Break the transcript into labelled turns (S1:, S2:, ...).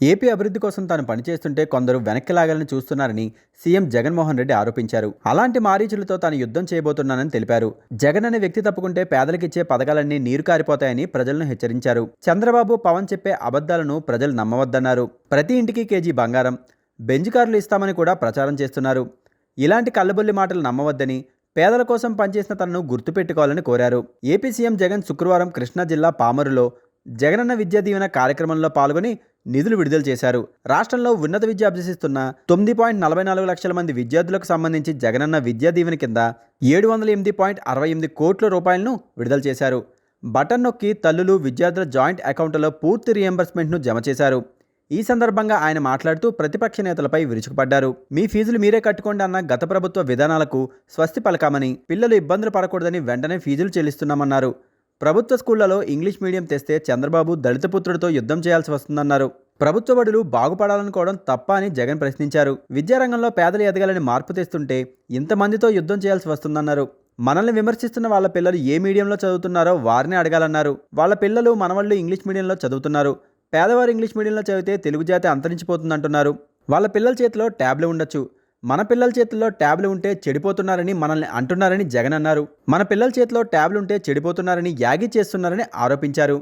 S1: AP అభివృద్ధి కోసం తాను పనిచేస్తుంటే కొందరు వెనక్కి లాగాలని చూస్తున్నారని సీఎం జగన్మోహన్ రెడ్డి ఆరోపించారు. అలాంటి మారీచులతో తాను యుద్ధం చేయబోతున్నానని తెలిపారు. జగన్ అనే వ్యక్తి తప్పుకుంటే పేదలకిచ్చే పథకాలన్నీ నీరు కారిపోతాయని ప్రజలను హెచ్చరించారు. చంద్రబాబు, పవన్ చెప్పే అబద్ధాలను ప్రజలు నమ్మవద్దన్నారు. ప్రతి ఇంటికి కేజీ బంగారం, బెంజ్ కార్లు ఇస్తామని కూడా ప్రచారం చేస్తున్నారు. ఇలాంటి కల్లబొల్లి మాటలు నమ్మవద్దని, పేదల కోసం పనిచేసిన తనను గుర్తుపెట్టుకోవాలని కోరారు. ఏపీ సీఎం జగన్ శుక్రవారం కృష్ణా జిల్లా పామరులో జగనన్న విద్యా దీవెన కార్యక్రమంలో పాల్గొని నిధులు విడుదల చేశారు. రాష్ట్రంలో ఉన్నత విద్య అభ్యసిస్తున్న 9.44 లక్షల మంది విద్యార్థులకు సంబంధించి జగనన్న విద్యా దీవెన కింద 708.68 కోట్ల రూపాయలను విడుదల చేశారు. బటన్ నొక్కి తల్లులు, విద్యార్థుల జాయింట్ అకౌంట్లలో పూర్తి రీఎంబర్స్మెంట్ను జమ చేశారు. ఈ సందర్భంగా ఆయన మాట్లాడుతూ ప్రతిపక్ష నేతలపై విరుచుకుపడ్డారు. మీ ఫీజులు మీరే కట్టుకోండి అన్న గత ప్రభుత్వ విధానాలకు స్వస్తి పలకామని, పిల్లలు ఇబ్బందులు పడకూడదని వెంటనే ఫీజులు చెల్లిస్తున్నామన్నారు. ప్రభుత్వ స్కూళ్లలో ఇంగ్లీష్ మీడియం తెస్తే చంద్రబాబు దళిత పుత్రుడితో యుద్ధం చేయాల్సి వస్తుందన్నారు. ప్రభుత్వ బడులు బాగుపడాలనుకోవడం తప్ప అని జగన్ ప్రశ్నించారు. విద్యారంగంలో పేదలు ఎదగాలని మార్పు తెస్తుంటే ఇంతమందితో యుద్ధం చేయాల్సి వస్తుందన్నారు. మనల్ని విమర్శిస్తున్న వాళ్ళ పిల్లలు ఏ మీడియంలో చదువుతున్నారో వారిని అడగాలన్నారు. వాళ్ళ పిల్లలు, మనవాళ్ళు ఇంగ్లీష్ మీడియంలో చదువుతున్నారు. పేదవారు ఇంగ్లీష్ మీడియంలో చదివితే తెలుగు జాతి అంతరించిపోతుందంటున్నారు. వాళ్ళ పిల్లల చేతిలో ట్యాబ్లు ఉండొచ్చు, మన పిల్లల చేతుల్లో ట్యాబ్లు ఉంటే చెడిపోతున్నారని మనల్ని అంటున్నారని జగన్ అన్నారు. మన పిల్లల చేతిలో ట్యాబ్లు ఉంటే చెడిపోతున్నారని యాగి చేస్తున్నారని ఆరోపించారు.